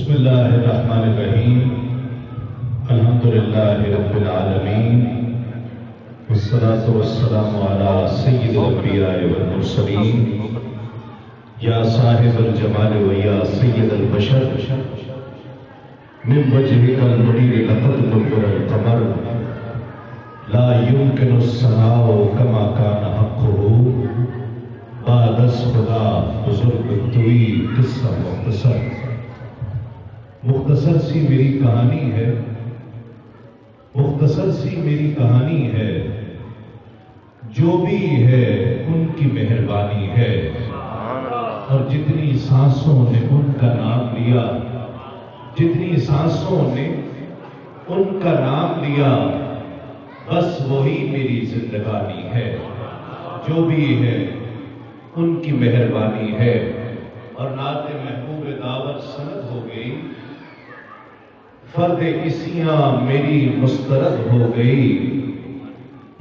بسم اللہ الرحمن الرحیم الحمدللہ رب العالمین والصلاة والسلام علی سید الانبیاء والمرسلین یا صاحب الجمال و یا سید البشر من وجهک المنیر لقد نور القمر لا يمكن الثناء كما كان حقه بعد از خدا بزرگ توی قصہ مختصر سی میری کہانی ہے، مختصر سی میری کہانی ہے، جو بھی ہے ان کی مہربانی ہے، اور جتنی سانسوں نے ان کا نام لیا، جتنی سانسوں نے ان کا نام لیا، بس وہی میری زندگانی ہے، جو بھی ہے ان کی مہربانی ہے۔ اور نعت محبوب دعوت سند ہو گئی، فرد اسیاں میری مسترد ہو گئی،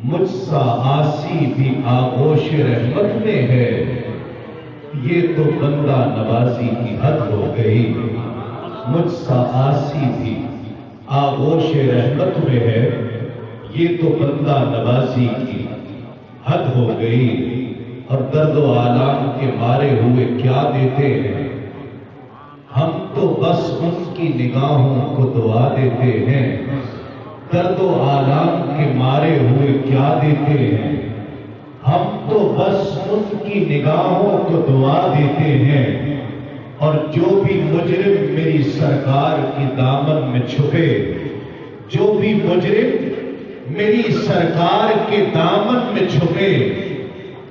مجھ سا آسی بھی آغوش رحمت میں ہے، یہ تو بندہ نوازی کی حد ہو گئی، مجھ سا آسی بھی آغوش رحمت میں ہے، یہ تو بندہ نوازی کی حد ہو گئی۔ اور درد و آلام کے مارے ہوئے کیا دیتے ہیں، ہم تو بس ان کی نگاہوں کو دعا دیتے ہیں، درد و آلام کے مارے ہوئے کیا دیتے ہیں، ہم تو بس ان کی نگاہوں کو دعا دیتے ہیں۔ اور جو بھی مجرم میری سرکار کی دامن میں چھپے، جو بھی مجرم میری سرکار کے دامن میں چھپے،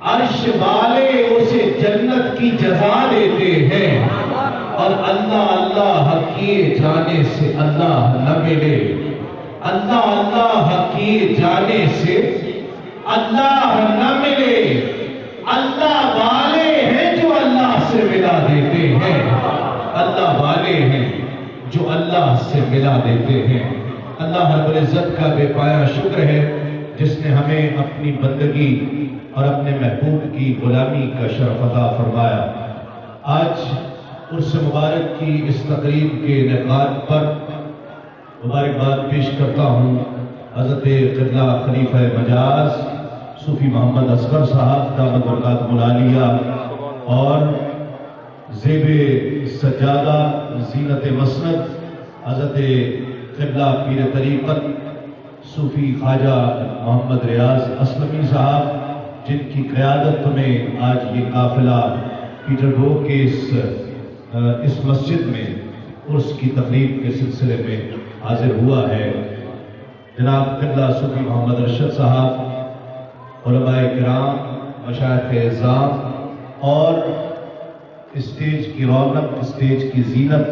عرش والے اسے جنت کی جزا دیتے ہیں۔ اور اللہ اللہ کیے جانے سے اللہ نہ ملے، اللہ اللہ کیے جانے سے اللہ نہ ملے، اللہ والے ہیں جو اللہ سے ملا دیتے ہیں، اللہ والے ہیں جو اللہ سے ملا دیتے ہیں۔ اللہ رب العزت کا بے پایا شکر ہے جس نے ہمیں اپنی بندگی اور اپنے محبوب کی غلامی کا شرف عطا فرمایا۔ آج عرس مبارک کی اس تقریب کے انعقاد پر مبارکباد پیش کرتا ہوں حضرت قبلہ خلیفہ مجاز صوفی محمد اصغر صاحب دامت برکاتہ العالیہ اور زیب سجادہ زینت مسند حضرت قبلہ پیر طریقت صوفی خواجہ محمد ریاض اسلمی صاحب، جن کی قیادت میں آج یہ قافلہ پیٹر برو کے اس مسجد میں عرس کی تقریب کے سلسلے میں حاضر ہوا ہے۔ جناب قبلہ صوفی محمد ارشد صاحب، علماء کرام، مشائخ اعظام اور اسٹیج کی رونق، اسٹیج کی زینت،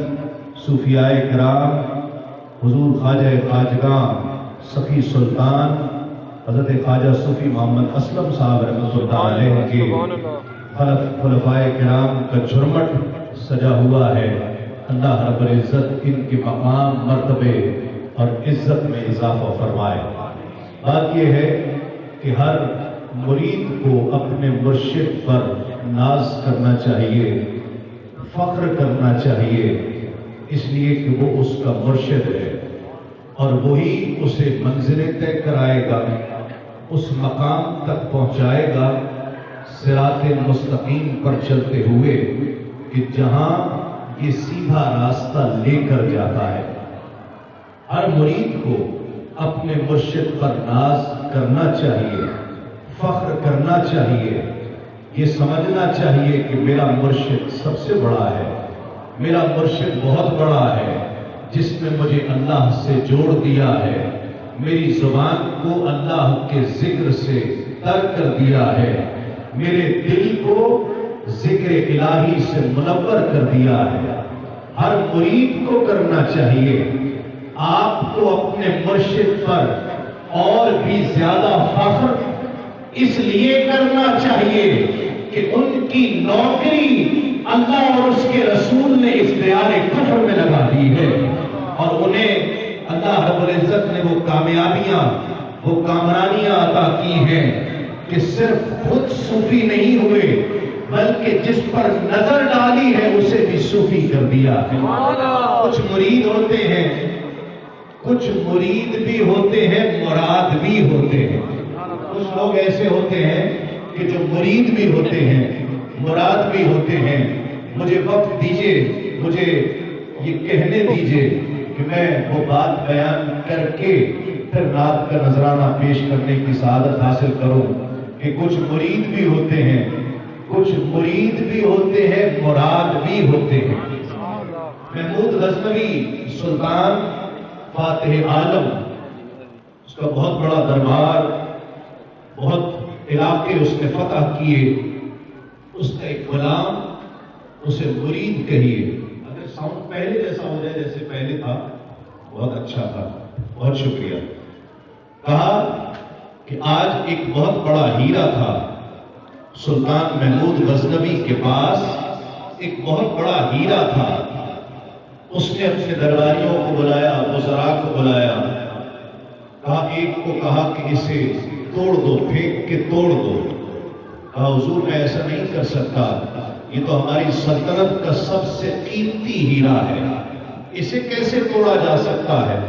صوفیاء کرام، حضور خواجہ خواجگاں سخی سلطان حضرت خواجہ صوفی محمد اسلم صاحب رحمۃ اللہ علیہ کے خلفائے کرام کا جھرمٹ سجا ہوا ہے۔ اللہ رب العزت ان کے مقام، مرتبے اور عزت میں اضافہ فرمائے۔ بات یہ ہے کہ ہر مرید کو اپنے مرشد پر ناز کرنا چاہیے، فخر کرنا چاہیے، اس لیے کہ وہ اس کا مرشد ہے اور وہی اسے منزلیں طے کرائے گا، اس مقام تک پہنچائے گا صراط مستقیم پر چلتے ہوئے کہ جہاں یہ سیدھا راستہ لے کر جاتا ہے۔ ہر مرید کو اپنے مرشد پر ناز کرنا چاہیے، فخر کرنا چاہیے، یہ سمجھنا چاہیے کہ میرا مرشد سب سے بڑا ہے، میرا مرشد بہت بڑا ہے جس نے مجھے اللہ سے جوڑ دیا ہے، میری زبان کو اللہ کے ذکر سے تر کر دیا ہے، میرے دل کو ذکر الہی سے منور کر دیا ہے۔ ہر مرید کو کرنا چاہیے۔ آپ کو اپنے مرشد پر اور بھی زیادہ فخر اس لیے کرنا چاہیے کہ ان کی نوکری اللہ اور اس کے رسول نے اختیار کفر میں لگا دی ہے، اور انہیں اللہ رب العزت نے وہ کامیابیاں، وہ کامرانیاں عطا کی ہیں کہ صرف خود صوفی نہیں ہوئے بلکہ جس پر نظر ڈالی ہے اسے بھی صوفی کر دیا ہے۔ کچھ مرید ہوتے ہیں، کچھ مرید بھی ہوتے ہیں، مراد بھی ہوتے ہیں۔ کچھ لوگ ایسے ہوتے ہیں کہ جو مرید بھی ہوتے ہیں، مراد بھی ہوتے ہیں۔ مجھے وقت دیجئے، مجھے یہ کہنے دیجئے کہ میں وہ بات بیان کر کے پھر رات کا نذرانہ پیش کرنے کی سعادت حاصل کروں کہ کچھ مرید بھی ہوتے ہیں، کچھ مرید بھی ہوتے ہیں، مراد بھی ہوتے ہیں۔ محمود غزنوی سلطان فاتح عالم، اس کا بہت بڑا دربار، بہت علاقے اس نے فتح کیے۔ اس کا ایک غلام اسے مرید کہیے، اگر ساؤنڈ پہلے جیسا ہو جائے جیسے پہلے تھا بہت اچھا تھا، بہت شکریہ۔ کہا کہ آج ایک بہت بڑا ہیرا تھا سلطان محمود غزنوی کے پاس، ایک بہت بڑا ہیرا تھا۔ اس نے اپنے درباریوں کو بلایا، وزراء کو بلایا، کہا ایک کو کہا کہ اسے توڑ دو، پھینک کے توڑ دو۔ کہا حضور میں ایسا نہیں کر سکتا، یہ تو ہماری سلطنت کا سب سے قیمتی ہیرا ہے، اسے کیسے توڑا جا سکتا ہے،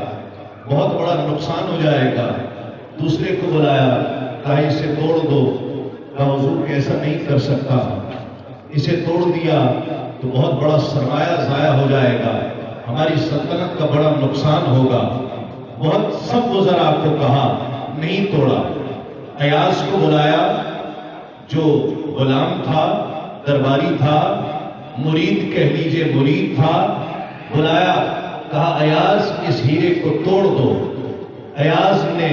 بہت بڑا نقصان ہو جائے گا۔ دوسرے کو بلایا، کہا اسے توڑ دو۔ کہا حضور ایسا نہیں کر سکتا، اسے توڑ دیا تو بہت بڑا سرمایہ ضائع ہو جائے گا، ہماری سلطنت کا بڑا نقصان ہوگا۔ بہت سب وزراء کو کہا، نہیں توڑا۔ ایاز کو بلایا، جو غلام تھا، درباری تھا، مرید کہہ لیجئے مرید تھا، بلایا، کہا ایاز اس ہیرے کو توڑ دو۔ ایاز نے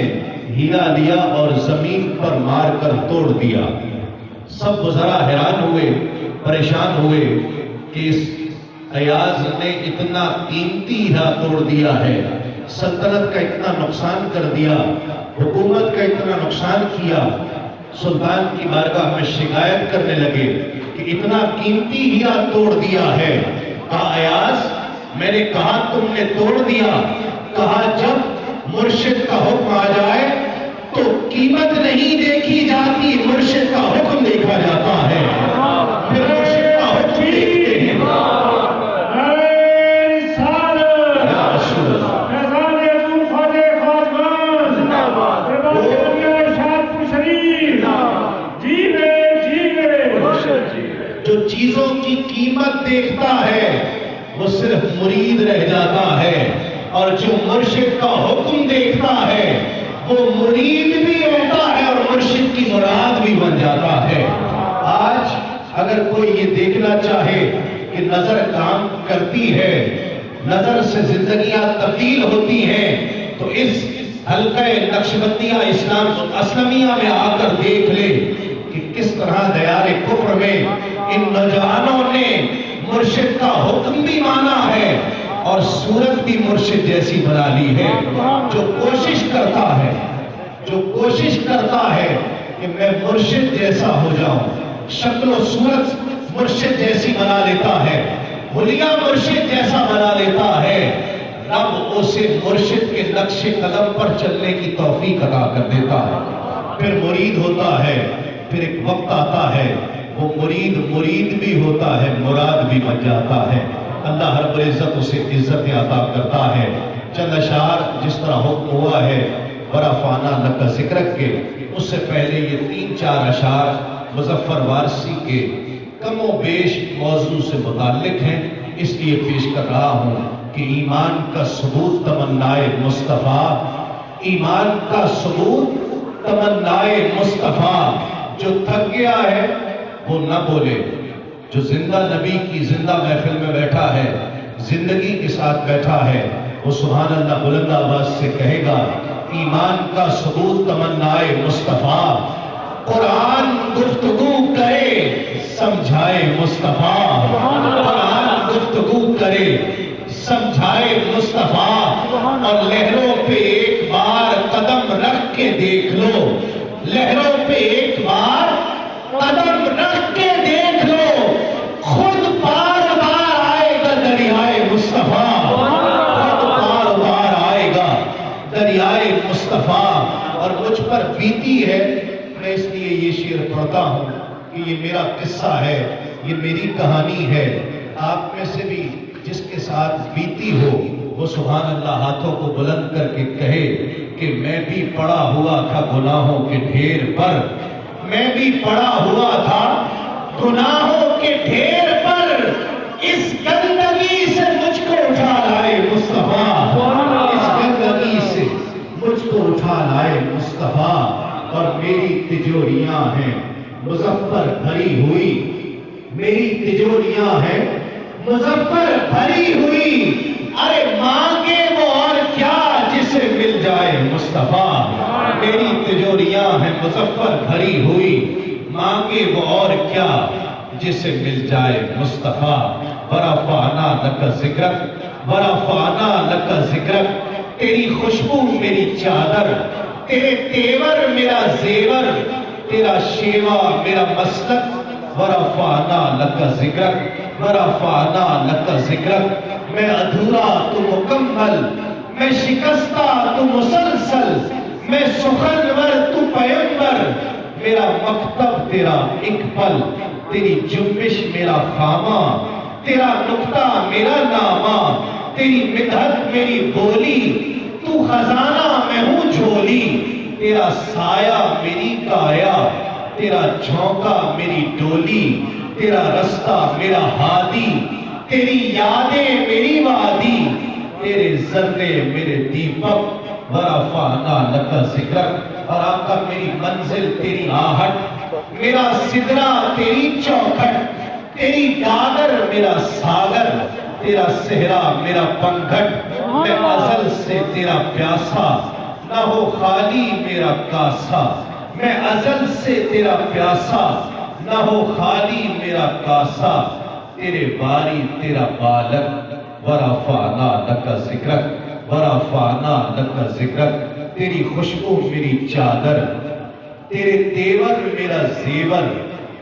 ہیرا لیا اور زمین پر مار کر توڑ دیا۔ سب وزراء حیران ہوئے، پریشان ہوئے کہ اس ایاز نے اتنا قیمتی ہیرا توڑ دیا ہے، سلطنت کا اتنا نقصان کر دیا، حکومت کا اتنا نقصان کیا۔ سلطان کی بارگاہ میں شکایت کرنے لگے کہ اتنا قیمتی ہیرا توڑ دیا ہے۔ کہا ایاز میں نے کہا تم نے توڑ دیا، کہا جب مرشد کا حکم آ جائے تو قیمت نہیں دیکھی جاتی، مرشد کا حکم دیکھا جاتا ہے، پھر مرشد کا حکم دیکھتے ہیں۔ جو چیزوں کی قیمت دیکھتا ہے وہ صرف مرید رہ جاتا ہے، اور جو مرشد کا حکم دیکھتا ہے وہ مرید بھی ہوتا ہے اور مرشد کی مراد بھی بن جاتا ہے۔ آج اگر کوئی یہ دیکھنا چاہے کہ نظر کام کرتی ہے، نظر سے زندگیاں تبدیل ہوتی ہیں، تو اس حلقہ نقشبندیہ اسلامیہ میں آ کر دیکھ لے کہ کس طرح دیار کفر میں ان نوجوانوں نے مرشد کا حکم بھی مانا ہے اور صورت بھی مرشد جیسی بنا لی ہے۔ جو کوشش کرتا ہے کہ میں مرشد جیسا ہو جاؤں، شکل و صورت مرشد جیسی بنا لیتا ہے، حلیہ مرشد جیسا بنا لیتا ہے، رب اسے مرشد کے نقش قدم پر چلنے کی توفیق عطا کر دیتا ہے۔ پھر مرید ہوتا ہے، پھر ایک وقت آتا ہے وہ مرید بھی ہوتا ہے، مراد بھی بن جاتا ہے۔ اللہ رب العزت اسے عزت عطا کرتا ہے۔ چند اشعار جس طرح حکم ہوا ہے ورفعنا لک ذکرک کے، اس سے پہلے یہ 3-4 اشعار مظفر وارثی کے کم و بیش موضوع سے متعلق ہیں، اس لیے پیش کر رہا ہوں کہ ایمان کا ثبوت تمنائے مصطفیٰ، ایمان کا ثبوت تمنائے مصطفیٰ، جو تھک گیا ہے وہ نہ بولے، جو زندہ نبی کی زندہ محفل میں بیٹھا ہے، زندگی کے ساتھ بیٹھا ہے، وہ سبحان اللہ بلند آواز سے کہے گا ایمان کا ثبوت تمنائے مصطفیٰ، قرآن گفتگو کرے سمجھائے مصطفیٰ، قرآن گفتگو کرے سمجھائے مصطفیٰ، اور لہروں پہ ایک بار قدم رکھ کے دیکھ لو، لہروں پہ ایک بار قدم رکھ کے دیکھ لو، خود بار بار آئے گا دریائے مصطفیٰ، خود بار بار آئے گا دریائے مصطفیٰ۔ اور مجھ پر بیتی ہے، میں اس لیے یہ شعر پڑھتا ہوں کہ یہ میرا قصہ ہے، یہ میری کہانی ہے۔ آپ میں سے بھی جس کے ساتھ بیتی ہو وہ سبحان اللہ ہاتھوں کو بلند کر کے کہے کہ میں بھی پڑا ہوا تھا گناہوں کے ڈھیر پر، میں بھی پڑا ہوا تھا گناہوں کے ڈھیر پر، اس گندگی سے مجھ کو اٹھا لائے مصطفیٰ، اس گندگی سے مجھ کو اٹھا لائے مصطفیٰ، اور میری تجوریاں ہیں مظفر بھری ہوئی، میری تجوریاں ہیں مظفر بھری ہوئی، ارے مانگے وہ اور کیا جسے مل جائے مصطفیٰ، میری تجوریاں ہیں مظفر بھری ہوئی، مانگے وہ اور کیا جسے مل جائے مصطفیٰ، ورفعنا لک ذکرک ورفعنا لک ذکرک، تیری خوشبو میری چادر، تیرے تیور میرا زیور، تیرا شیوا میرا مسلک، ورفعنا لک ذکرک ورفعنا لک ذکرک، میں ادھورا تو مکمل، میں شکستہ تو مسلسل، میں سخنور تو پیمبر، میرا مکتب تیرا ایک پل، تیری جنبش میرا خامہ، تیرا نکتہ میرا نامہ، تیری مدحت میری بولی، تو خزانہ میں ہوں جھولی، تیرا سایہ میری کایا، تیرا جھونکا میری ڈولی، تیرا رستہ میرا ہادی، تیری یادیں میری وادی، تیرے ذرے میرے دیپک، ورفعنا لک ذکرک، اور آقا میری منزل تیری آہٹ، میرا سدرہ تیری چوکھٹ، تیری ڈاگر میرا ساگر، تیرا صحرا میرا پنگھٹ، میں ازل سے تیرا پیاسا، نہ ہو خالی میرا کاسا، میں ازل سے تیرا پیاسا، نہ ہو خالی میرا کاسا، تیرے باری تیرا بالک، ورفعنا لک ذکرک ورفعنا لک ذکرک، تیری خوشبو میری چادر، تیرے تیور میرا زیور،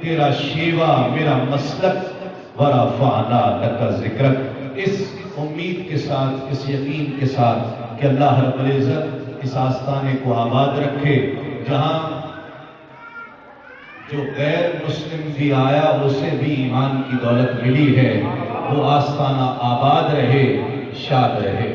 تیرا شیوا میرا مسلک، ورفعنا لک ذکرک، اس امید کے ساتھ، اس یقین کے ساتھ کہ اللہ رب العزت اس آستانے کو آباد رکھے، جہاں جو غیر مسلم بھی آیا اسے بھی ایمان کی دولت ملی ہے، وہ آستانہ آباد رہے، شاد رہے۔